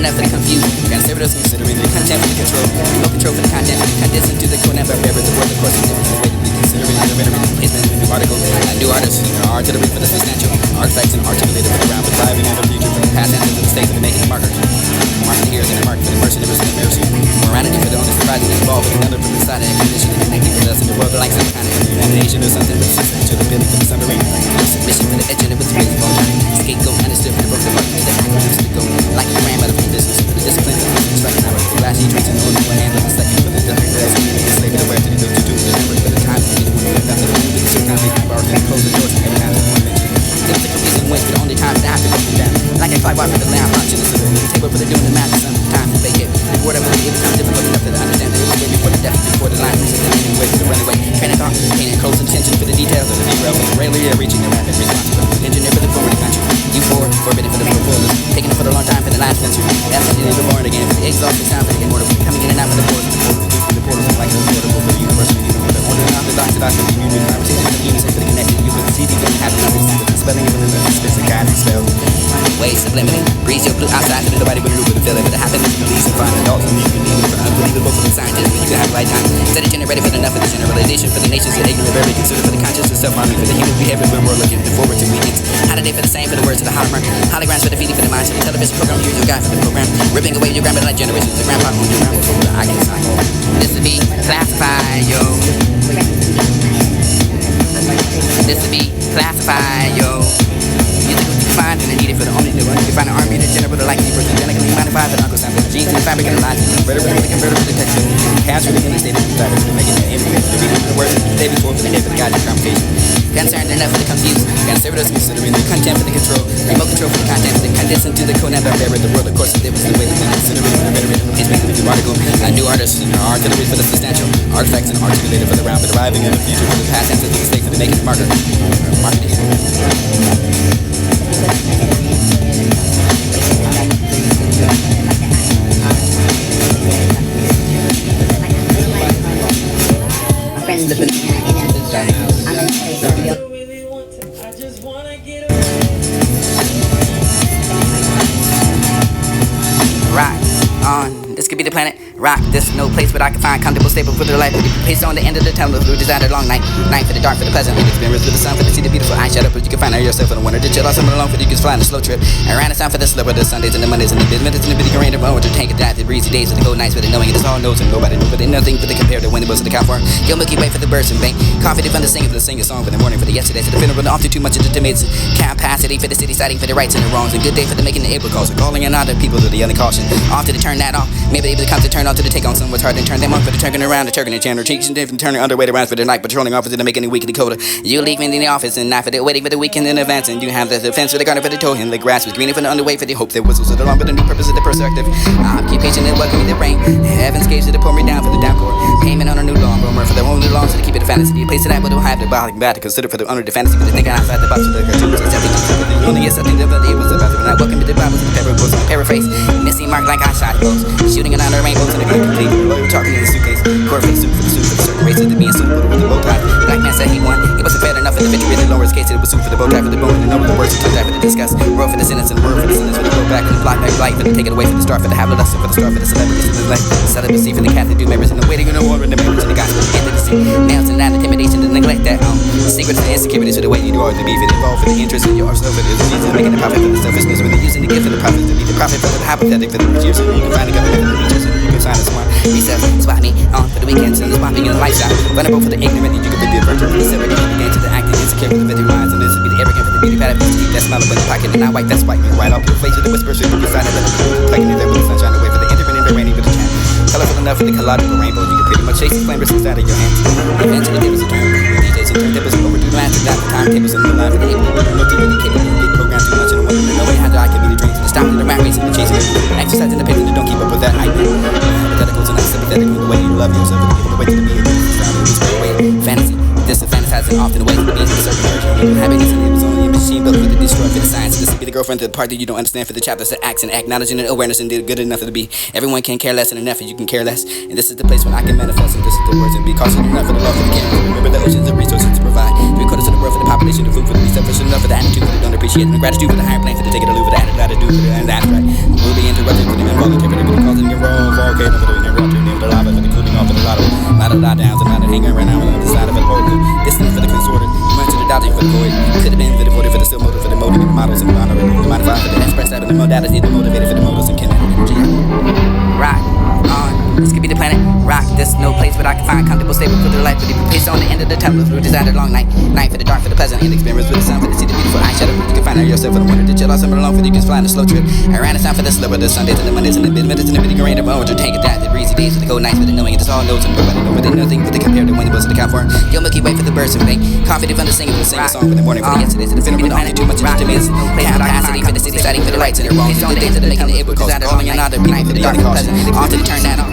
enough for the confused. Conservatives considering the content for the control. Remote control for the content. Condense into the code number. Bearer the word, of course, is the way to be considering the rhetoric. Placement of a new article. A new artist. Artillery for the substantial. Artifacts and articulated for the ground. For the driving and the future. For the past and for the state. For the making marker. Mark the heroes and the mark for the mercenaries and the mercy. Morality for the only surprising and involved with another from the side of the condition and connecting with us in the world of like some kind of animation or something with system to the ability for the summary. Submission for the edge and it was crazy ball. Scapegoat understood for the broken heart. The acronyms to go like a grand by the distance for the discipline. Striking out with the flashy drinks and only one hand on the second for the different girls. Slave it away to the to do the number for the time to get one with after the movie. So kind of bars and close the doors and every time to one mention. There's a reason waste but only time to have to go through that. Like a clock watch for the lamp punch in the center. The table for the doing the math and some time to fake it. The word of it becomes difficult enough to understand that it was way before the death, before the line, reaching the ending way to the runaway. Train of thought, pain and close attention for the details of the derail. Rarely reaching the rapid response for the engineer for the forward country. You forbidden for the performers. Taking it for the long time for the last venture. Absolutely the born again. For the exhausted sound for the immortal. Coming in and out for the portals. The portals like a portable for the university. The order of the doctor for the union conversation for the unison for the connected. You for the CD going to have the spelling of the spits and guidance spells. Ways subliminally. Breeze your blue outside so that nobody would loop with the feeling. But the happiness of the least and find adults and you can need it for unbelievable for the scientists. But you can have the right time. Instead of generated for enough of the generalization for the nations that ignorant very consider for the conscious and self-harming for the human behavior when we're looking forward to weekends. Holiday for the same for the words of the hologram. Holograms for the feeding for the minds for the television program. You're your guy for the program. Ripping away your grandmother like generations. The grandpa on your grandma for the I can sign. This would be classified, yo. This would be classified, yo. Music you can find and need it for the only new one. You can find an army the general the likely person. Genetically modified for the uncle sample. Genes and fabric and the lines. Converter for the converter for the texture. Cash for the stated desire for making the image. The reading for the words the day before for the day for the guided conversation. Concerned enough for the confused. Conservatives considering the content for the control. Remote control for the content. The condense into the code number. Bearer the world of course it was the way to be considering the rhetoric. It's making a new article. A new artist. Artillery for the substantial. Artifacts and articulated for the round. For the arriving in the future for the past and for the state for the making marker. Marketing. Right on. This could be the planet. Rock, this no place where I can find comfortable, stable for the life. Pace on the end of the tunnel, blue designed a long night. Night for the dark, for the pleasant. Experience with the sun, for the see the beautiful eye. Shut up, but you can find out yourself in the winter. To chill out someone alone, for you can fly on a slow trip. Around the sound for the slow, the Sundays and the Mondays and the minutes and the bitty rain of over to tank of that. The breezy days of the cold nights, with the knowing it is all knows and nobody knows. But they nothing for the compare to when it was to the cow farm. Yo, Milky Way for the birds and bank. Confident from the singing for the singer song for the morning for the yesterdays. For the funeral, often too much intimates. Capacity for the city, citing for the rights and the wrongs. And good day for the making the able calls. Calling in other people to the yelling caution. Off to turn that off. Maybe able to come to turn off to the take on someone's hard and turn them on for the turning around, the turning and channel cheeks and different turning underweight around for the night patrolling officer to make any weekly quota. You leave me in the office and not for the waiting for the weekend in advance, and you have the defense for the garden for the toe and the grass was greener for the underway for the hope that whistles it along with the new purpose of the perspective. Occupation and welcoming the rain. Heaven's gaze to pour me down for the downpour. Payment on a new lawn, rumor for the only lawn so to keep it a fantasy. You place it at, but don't have the body bad to consider for the under the fantasy for the thinking outside the box for the cartoons. It's everything for the only yes, I think that it was about to be not welcome to the Bible to the pepper books and the paraphrase. Missing mark like I shot bows. Shooting it under rainbows and the complete. Talking in the suitcase. Core face suit for the suit for the certain races to be in suit with the bow tie. Black man said he won. It wasn't fair enough for the victory. The lower case it was suit for the bow tie for the bone and over the words to die for the discuss. Word for the sentence and word for the sentence for the go back and the block back light for the take it away for the start for the have a lesson for the start for the celebrities for the life. Celibacy for the Catholic do members and the waiting in the war and the marriage and the gospel to get to the sea. Nails and that intimidation to neglect that secrets and insecurities for the way you do all the beef and involved for the interest in yourself for the Jesus making the profit for the selfishness when they're using the gift for the profit to be the prophet for the hypothetic for the years and you can find the government for the teachers and you can sign a swan. He says, swap me on for the weekends and the swapping in the lifestyle. Vulnerable for the ignorant and you can be the virgin for the separate and the game to the acting insecure for the victim lines and this would be the arrogant for the beauty pattern to keep that smile up in the pocket and not white that's white and right off your face with the whispers so you can find it plugging it there with the sunshine away for the intermittent and the raining with the chant. Colorful enough for the kaleidoscope rainbow you can pretty much chase the flames inside of your hands. Eventually there was a turn. DJs and turntables overdue the last of the timetables and the line for the able no TV the capable get programmed too much and the woman no way how I can be the dreams the stopping the rat race and the chasing exercising the pace and don't keep up with that hype. Hypotheticals and not sympathetic with the way you love yourself and the way to be a fantasy. This is fantasizing often the way to be in a certain version. Happiness and it was only a machine built for the destroy for the science. This would be the girlfriend to the part that you don't understand for the chapters that acts and acknowledging and awareness and did good enough to be. Everyone can care less and enough and you can care less. And this is the place when I can manifest and this is the words and be cautious enough for the love for the camera. Remember the oceans and resources to provide. 3/4 of the world for the population, the food for the be selfish enough for the attitude for the don't appreciate. shit. And gratitude for the higher plane, for the ticket, the loop, for the added latitude, for the abstract. Will be interrupted, for the involuntary, for the causing a volcano, for the interrupted, for the lava, for the cooling off, for the lot of downs, and lot of hanging right now on the side of it. Distance for the consorted, run to the dodging for the void. Could have been for the void, for the still motive, for the motive, the models, and the honor, and the modified, for the express type, and the modality, the motivated, for the motives, and kinetic energy. Rock on. This could be the planet. Rock. There's no place where I can find comfortable, stable for the life. But if you place on the end of the tunnel, through designed a long night. Night for the dark, for the pleasant, and experience with the sun, for the see the beautiful eye shadow. You can find out yourself for the wonder to chill out somewhere alone, for you can fly on a slow trip. Around the sun for the slower, the Sundays and the Mondays and the minutes and the big rain of to take it that the breezy days for the cold nights for the knowing it is all knows and nobody know but nothing for the compared to when it was to the count for your Milky Way for the birds and bang. Confident from the singing, for the sing a song for the morning for the yesterdays and the feeling with only too much to me. Capacity for the city exciting for the lights and the wrongs and the days that are making the able cause calling another night for the dark and pleasant. Off to turn that off.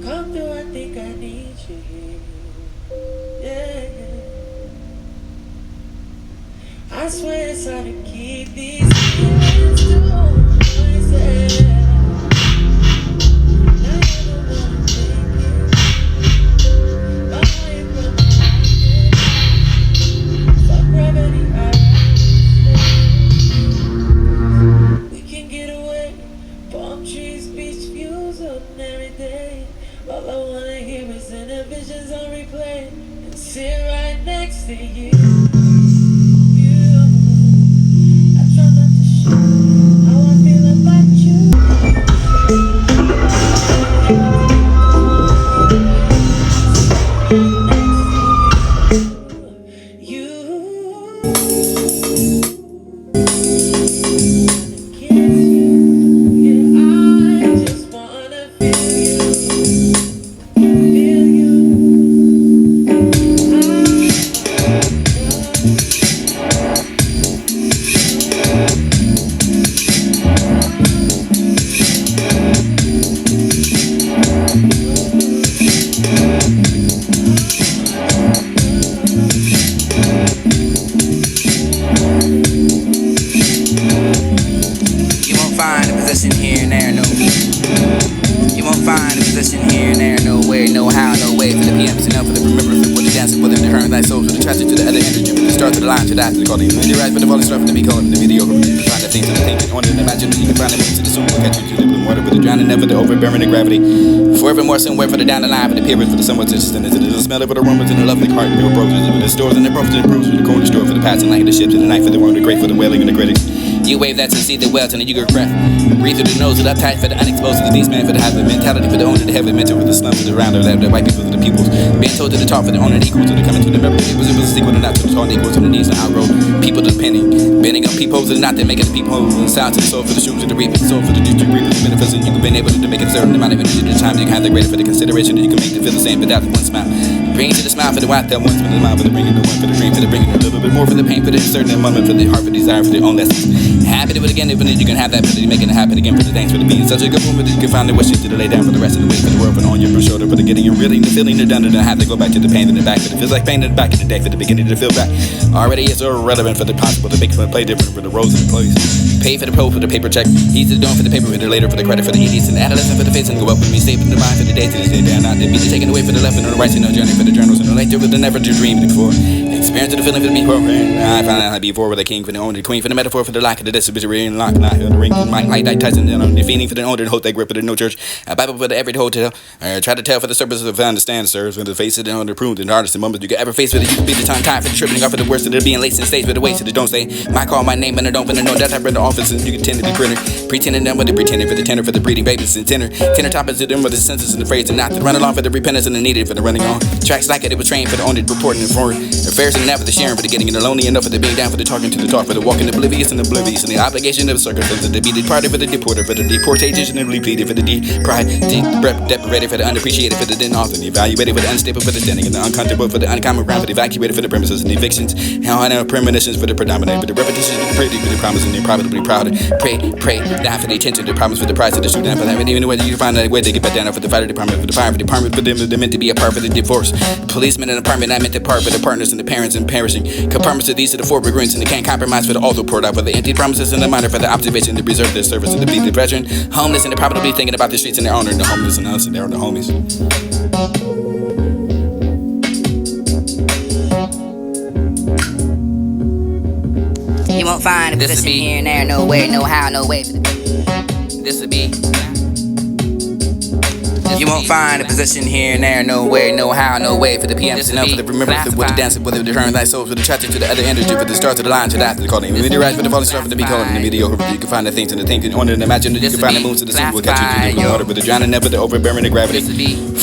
Come through, I think I need you here. Yeah. I swear it's hard to keep these feelings to myself. Now you're the one I'm thinking. But I ain't from the fuck gravity, we can get away. Palm trees, beach views on every day. All I wanna hear is visions on replay and sit right next to you. I try not to show how I feel about you. To call the meteorite, but the falling star for the be called the mediocre. To find the things that I think in order to imagine that you can find the moves to the soon will catch you to the blue water with the drowning, never the overbearing the gravity. Forevermore, somewhere for the down the line, for the period, for the somewhat interesting, is the smell of the aromas and the lovely heart, and the approaches, with the stores and the approaches and the approaches, for the corner store, for the passing light of the ships, and the night for the worm, the great for the wailing and the critics. You wave that to see the wealth and you get breath. Breathe through the nose, it uptight for the unexposed, for the beast man, for the habit mentality, for the owner, the heavy mental, for the slums, for the round, the white people, for the peoples. Being told to the top, for the owner, equal to the coming to the member. It was a sequel to not to the tall, equal to the knees and outgrow. People to the penny. Bending up peepholes and not they making the peephole. And sound to the soul, for the shoes to the reapers, the soul for the district reapers, the benefits, and you can be able to make a certain amount of energy at a time. You can have the greater for the consideration that you can make to feel the same, but that's one smile. Bring to the smile for the white, that one's for the mouth, for the bringing the one, for the dream, for the bringing a little bit more for the pain, for the certain moment, for the heart, for the desire, for their own lessons. Happy to do it again, even if you can have that ability, making it happen again for the thanks for the being such a good woman that you can find the wishes to lay down for the rest of the weight for the world, for on your shoulder, for the getting and really the feeling the done, and have to go back to the pain in the back, but it feels like pain in the back of the day for the beginning to feel back. Already is irrelevant for the possible to make it play different for the roles of the place. Pay for the pro for the paper check. He's the doing for the paper for the later for the credit for the idiots and the adolescent for the face and go up with me, safe in the mind for the day to the day down out. They be taken away for the left and the right, no journey for the journals and the later with the never to dream before. Experience of the feeling for the me program. I found out before with the king for the owner, the queen for the metaphor for the lack of the distributory and lock, not the ring for the mic, like Tyson, the feeding for the owner, the whole thing grip for the no church, a Bible for the every hotel. Try to tell for the purpose of understand, sirs, when the face of the owner proved and hardest moment you could ever face with it. You could be the time for the tripping off for the worst of the being late in stage with the waste of the don't say. My call, my name, and I don't know that type of the office and you can tend to be printer. Pretending them with the pretending for the tenor for the breeding babies and tenor. Tenor topics to them with the senses and the phrase and not to run along for the repentance and the needed for the running on. Tracks like it was trained for the owner reporting and foreign affairs and now for the sharing for the getting and the lonely enough for the being down for the talking to the talk for the walking oblivious and oblivious and the obligation of the circumstances to be departed for the deporter for the deportation and repleted for the pride deprecated for the unappreciated for the then often evaluated for the unstable for the standing and the uncomfortable for the uncommon ground for the evacuated for the premises and evictions. How I know premonitions for the predominant for the repetition of the pretty for the promise and the probably proud pray down for the attention the problems for the price of the shoot down for that even whether you find a way to get back down for the fire department for the fire department for them they're meant to be a part for the divorce policemen in the apartment not meant to part for the partners and the parents and perishing compartments of these are the four agreements and they can't compromise for the also poured out for the empty promises and the minor for the observation to preserve their service and to be the veteran homeless and they're probably thinking about the streets and their owner and the homeless and us and they're the homies. You won't find a position here and there, no way, no how, no way. This would be. You won't find a position here and there, no way, no how, no way for the PMs to know for the remembrance with the dance, whether the turn thy soul for the traffic to the other energy, for the stars to the line to the after the calling. The meteorite for the falling star for the be calling the mediocre. You can find the things and the things and on and imagine that you can find the moons to the sea will catch you to the water, but the drowning never the overbearing the gravity.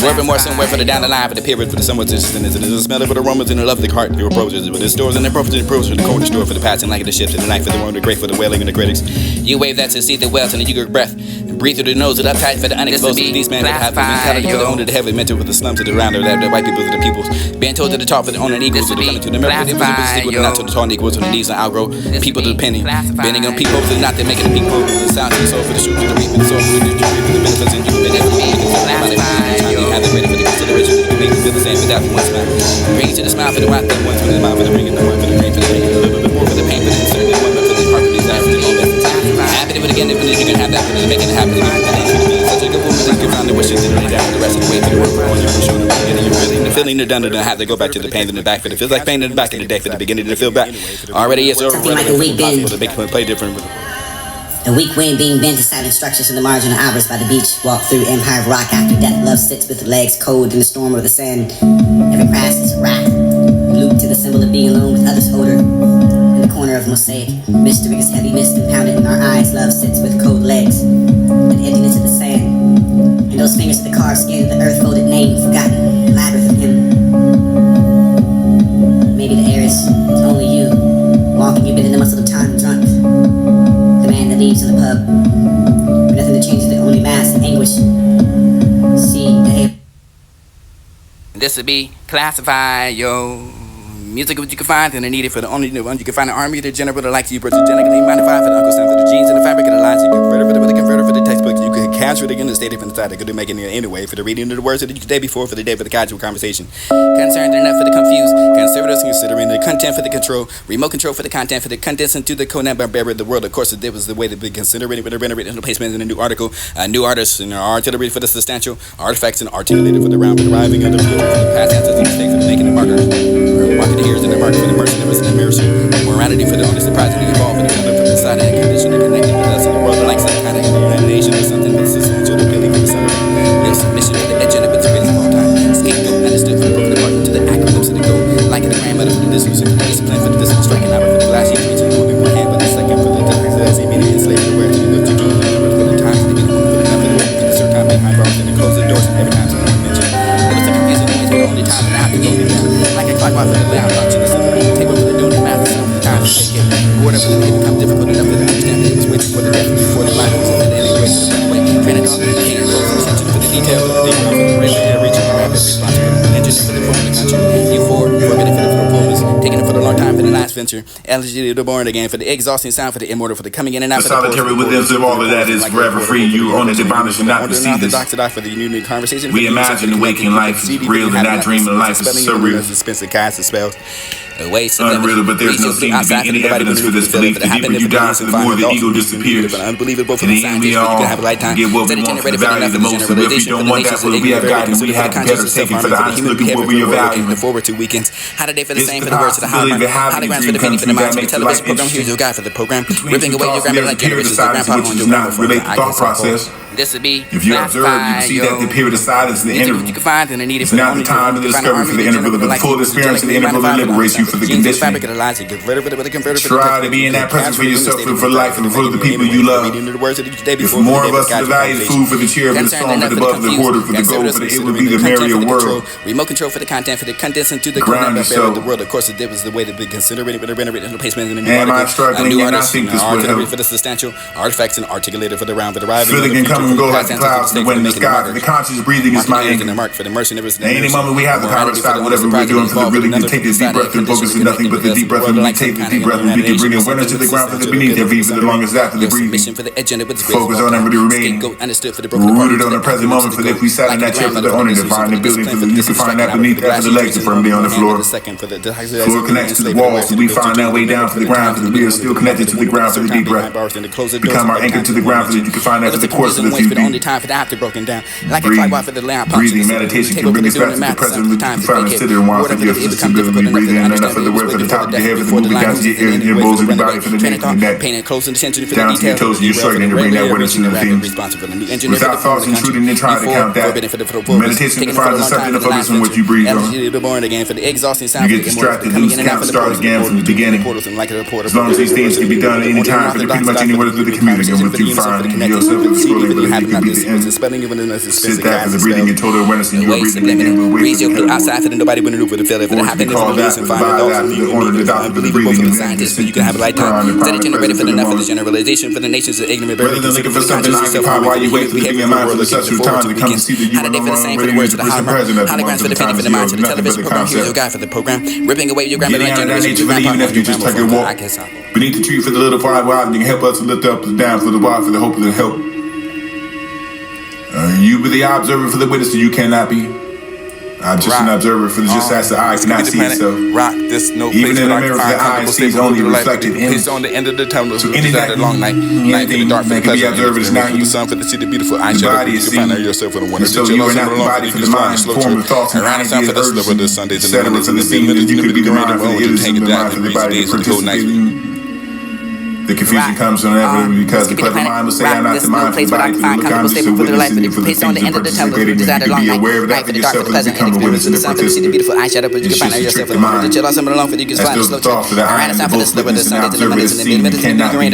Forevermore somewhere for the down the line for the period for the somewhat distant and the smell of the aromas and the love of the heart your approaches with the stores and the profits and proofs for the cold store for the passing like the ships and the night for the one the great for the wailing and the critics. You wave that to see the wealth and you get breath. Breathe through the nose it uptight for the unexposed for these men that have the mentality for the owner the heavy mental for the slums to the round the white people to the peoples. Being told to the top for the owner and equals to the coming to the member for the equal to not to the tall equals to the knees and outgrow people to the penny. Bending on people to not they making the people the sound to the soul for the shoot to the reap and the soul for the for the benefits and you can be able to you have the greater for the consideration you can make it feel the same without one smile. Bring it to the smile for the white that one's for the mouth for the bringing the one for the dream for the bringing a little bit more for the pain for the concern the one for the heart for the desire for the own lessons. Happy to do it again if you can have that for the making it happen again. Such a good woman that you can find the wishes and lay down for the rest of the way for the work for on your shoulder for the getting you really the feeling they're done to have to go back to the pain in the back for it feels like pain in the back in the day for the beginning to feel back. Already it's impossible to make it play different. A weak wind being bent to silent structures in the margin of hours by the beach. Walk through empire of rock after death. Love sits with the legs cold in the storm of the sand. Every crash is wrath. Loop to the symbol of being alone with others older. In the corner of mosaic, mystery is heavy mist impounded in our eyes. Love sits with cold legs and emptiness of the sand. And those fingers of the carved skin, the earth folded name forgotten. Labyrinth of him. Maybe the air is only you. Walking, you've been in the muscle of time drunk. That leaves in the pub, but nothing that changes the only mass and anguish. See the This would be classified, yo. Music what you can find and I need it for the only one you can find an army the general that likes you but genetically modified for the Uncle Sam for the genes and the fabric and the lines you can convert for the converter for the textbooks you can capture it again the state of inside I could make it anyway for the reading of the words of the day before for the day for the casual conversation concerned enough for the confused conservatives considering the content for the control remote control for the content for the condense into the Conan Barbarian the world of course it was the way to be considered with the renovated the placement in a new article new artists and artillery for the substantial artifacts and articulated for the round for the arriving of the future for the past answers and mistakes for the making the markers market the heroes and the market for the mercenaries and the mercy morality for the honest surprisingly evolved for the color for the side and condition and connected with us in the world that likes that kind of elimination or something that's essential to building for the summary your submission to the edge of its greatest of all time scapegoat understood from the broken apart to the acronyms of the goal like the grandmother for the discipline for the discipline striking out for the glass you reaching the one hand but the second for the last venture. Elegy the born again, for the exhausting sound, for the immortal, for the coming in and out. The solitary within of all of that is forever free. You own it, divine should not perceive this. We imagine the waking life is real and not dreaming life is surreal. Unreal, but there's no seem to be any evidence for this belief. The deeper you dive, the more the ego disappears. In the end, we all get what we want for the value the most. So if we don't want that, well, we have guidance. We have to better take it for the honest look at what we are valuing. The forward 2 weekends. How did they for the It's same the for the words to the possibility high of having a holograms for the dream penny for the come minds true of the that makes television program. life Here's your guy for the program. Between Ripping two away your thoughts, grammar there's like a period of generations. The silence grandpa which on does your not relate to thought process. This would be If you observe, you can see that the period of silence in the interval you can find in the needed is not the time to discover for the interval, but the full experience in the interval that liberates you for the conditioning. Try to be in that presence for yourself and for life and for the people you love. If more of us to the value the food for the chair, for the song, for the above, for the hoarder, for the gold, for the it would be the merrier world. Remote control for the content, for the condensing to the Ground yourself. the world. Of course, it was the way to be considering the renovation, the placement, and the new Am I article. struggling? A new And I artist, think this art would help. for the substantial artifacts and articulated for the round, for the arriving. Feeling can come and go like the clouds and the wind in the sky. The conscious breathing is my anchor. Mark for the mercenaries. At any moment we have the power to stop whatever we're doing for the really to take this deep breath and focus on nothing but the deep breath. And we take the deep breath and we can bring awareness to the ground for the beneath their feet for the longest after the breathing. Focus on and really remain rooted on the present moment. For if we sat in that chair for the owner to find the building for the you can find that beneath after the legs are firmly on the floor. Floor connects to the walls, so we find that way down to the ground, because we are still connected to the ground for the deep breath. Become our anchor to the ground, so that you can find that for the course of the few deep. Breathing meditation can bring us back to the present. You can find and sit there and watch for your stability. Breathe in and out for the word for the top of your head, for the moving down to your ears and your bowls, every body for the neck and your neck. Down to your toes and your struggling to bring that awareness to the things. Without thoughts intruding and trying to count that. Meditation defines the subject of focus on what you breathe on. You get distracted, lose count, start again from the beginning. As long as these things can be done anytime, pretty much anywhere through the community, and what you find yourself in the scrolling, but you can be the end. Sit back as the breathing and total awareness, and you're breathing in and wait for the outside for the nobody when the for the failure for the happiness of the and find the after the order, the doctor, the breathing, and scientists, so you can have a lifetime. That it generated for the enough of the generalization for the nations of ignorant. Rather than looking for something to occupy while you wait for the being mind for the such time to come to see that you are no longer ready to push the president of the holograms for the penny for the mind, for the television program, here's your guy for the program, ripping away your grammar like generation. Even if you just take a walk beneath the tree for the little fire wild, and you can help us to lift up and down for the wild, for the hope of the help. You be the observer for the witness, so you cannot be. I'm just an observer for the just as the eye cannot see itself. Rock, this no Even place in the where I mirror, can the find eye comfortable sees stable only with the light. reflected image. It's on the end of the tunnel. So It's anything, that long night. Night for the dark, for the that can be pleasant. observed is For not the you. sun, for the city, beautiful. I The shut up. body You is can find out seen. yourself in the wonder. So you are not the body for the mind, form of thoughts and around ideas, for the slip of the Sundays and the etc. Mondays For and the the scene that you could be the mind for the to illness take and it the down mind for for the the body days of the cold nights. participating. The confusion comes from everyone because the clever mind will say I'm not the mind for the body, for the look on you, for witnessing you, for the things you're participating in. You can be aware of that for yourself and become a witness and a participant. It's just to trick the mind. That's those thoughts for the eye and the both witness and observer the scene you cannot be.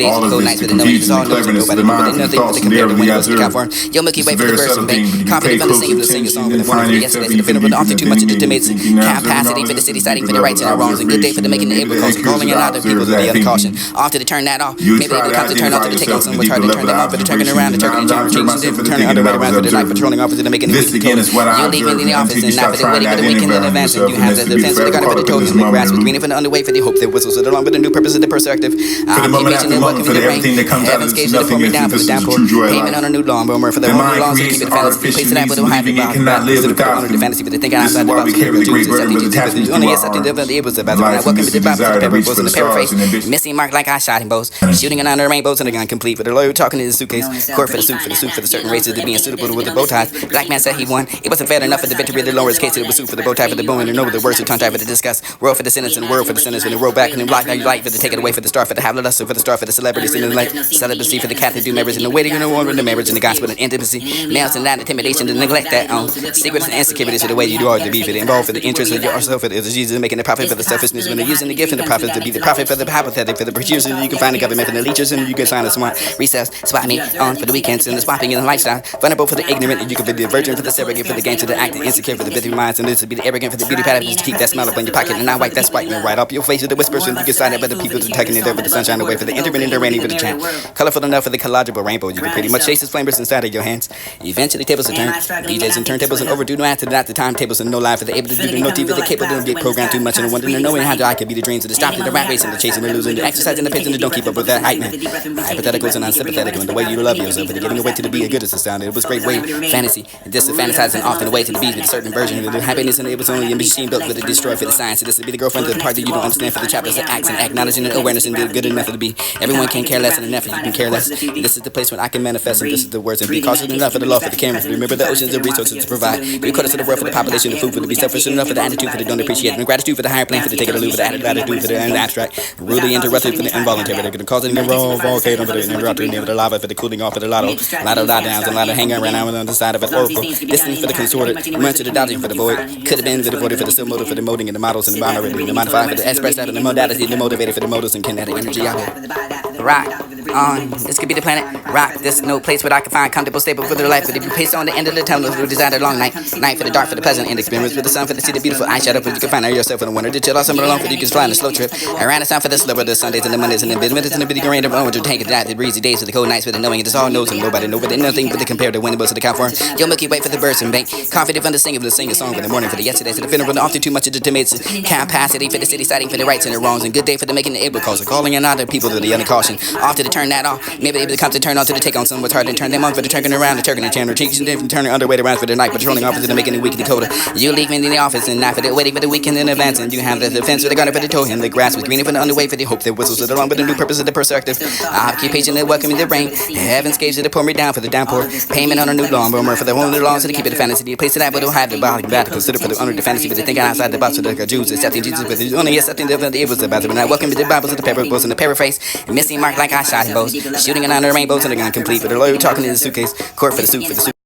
All of this, the confusion, the cleverness of the mind, for the thoughts and the air of the observer. It's a very subtle thing, but you can pay close attention and find yourself in the often too much legitimates capacity for the city citing for the rights and the wrongs and good day for the making the able calls calling out the people to the other caution. Often to turn that off. Maybe they come to turn off to take on some much hard to turn them off, but to turn it around, to turn it around, turning other way around for the night patrolling officer to make it this again is what I you're leaving the office and not for the waiting for the weekend in advance, and you have the defense of the garden for the toes and the grass with meaning for the underway for the hope that whistles it along with the new purpose of the perspective. For the moment after the moment, for everything that comes out of this, nothing is this is true joy of payment on a life. new lawnmower for the The whole mind lawn to creates keep it fantasy. Place it out with a high it cannot live without the fantasy for the thinking This is outside the why box. we carry the great burden of attachment to Only our accepting the hearts. able to Life welcome is to the the Bible, desire the to reach purpose for and the the paraphrase. stars and ambition. Missing mark like I shot him both. Shooting under rainbows and a gun complete for the lawyer talking in his suitcase. Court for the suit for the certain races to being suitable with the bow ties. Black man said he won. It wasn't fair enough for the victory of the lower's case. It was suit for the bow tie for the bone and over the words of tongue tie for the discuss. World for the sentence and world for the sentence. When the roll back and the block now you like for the take it away for the star for the have the lust for the star for the celebrity in the light. Celibacy for the Catholic do marriage and the waiting and the one with the marriage and the gospel and intimacy. Males and not intimidation to neglect that secrets and insecurities of the way you do all to be for the involved for the interest of yourself for the Jesus making the profit for the selfishness when they're using the gift and the prophet to be the prophet for the power sympathetic for the producers. You can find the government for the leechers, and you can find the smart recess. Spot me on for the weekends and the swapping in the lifestyle. Vulnerable for the ignorant, and you can be the virgin for the surrogate for the game to the acting insecure for the victim minds, and this would be the arrogant for the beauty pattern to keep that smile up in your pocket and not wipe that spite and right off your face with the whispers, and you can sign up other people to tucking it over the sunshine away for the intermittent and the rainy for the chant. Colorful enough for the collegible rainbow. You can pretty much chase the flamers inside of your hands. Eventually tables will turn. DJs and turntables and overdue no after that the timetables and no line for the able to do the no TV the capable don't get programmed too much and the wonder and knowing how I could be the dreams of the stopping the rat race and the chasing the losing the exercising the pitching and don't keep up with that hype man. Hypotheticals and unsympathetic and the way you love yourself and the giving away to the be a good as the sound. It was great wave fantasy and this is fantasizing often the way to the beat with a certain version of the happiness and it was only a machine built with a destroy for the science. So this would be the girlfriend of the part that you don't understand for the chapters that acts and acknowledging the awareness and the good enough to be. Everyone can care less and enough if you can care less. And this is the place where I can manifest and this is the words and be cautious enough for the love for the camera. Remember the oceans and resources to provide. Be quarters of the world for the population, the food for the be selfish enough for the attitude for the don't appreciate and the gratitude for the higher plane for the take it or lose for the added latitude for the abstract. Rudely interrupted for the involuntary. They're going to cause it in the wrong volcano for the interrupted for the lava for the cooling off for the lotto. A lot of lie downs and a lot of hang around on the side of an oracle. Distance for the consorted. Much of the dodging for the void. Could have been for the void for the still motive for the molding and the models and the monorated and the modified for the express out and the modality the motivated for the motors and kinetic energy out here. Rock on. This could be the planet. Rock. This no place where I can find comfortable, stable for the life. But if you pace on the end of the tunnel, through desire long night. Night for the dark, for the pleasant, and experience for the sun, for the see the beautiful eyeshadow. For you can find out yourself in the winter. To chill out somewhere alone, for you can fly on a slow trip. Around the sun for the slower, the Sundays and the Mondays and the minutes and the bitty random moment to take it out. The breezy days for the cold nights for the knowing it is all knows and nobody know but nothing but the compare the winnables to the count for. Your Milky Way for the birds and bank. Confident from the singer for the sing a song for the morning for the yesterday to the funeral. Often too much of the tomates capacity for the city citing for the rights and the wrongs and good day for the making the able calls. Calling in other people to the other caution. Often to turn that off. Maybe able to come to turn on to the take on someone what's hard to turn them on for the turning around the turning and turning cheeks and turning underweight around for the night patrolling office to making the weekly coda. You leaving in the office and not for the waiting for the weekend in advance and you have the defense for the garden for the toe and the grass was greener for the underway for the hope that whistles it along with the new purpose of the perspective. Occupation that welcoming the rain. Heaven's gaze to pour me down for the downpour. Payment on a new lawnmower for the whole new lawn so to keep it a fantasy. The place that I will have the body back to consider for the under the fantasy but they think outside the box for the Jews accepting Jesus but there's only accepting the it was about to but I welcome the Bibles of the parables and the paraphrase and missing mark like I shot in bows. Shooting an honor rainbows and the gun complete but the lawyer talking in the suitcase. Court for the suit for the suit.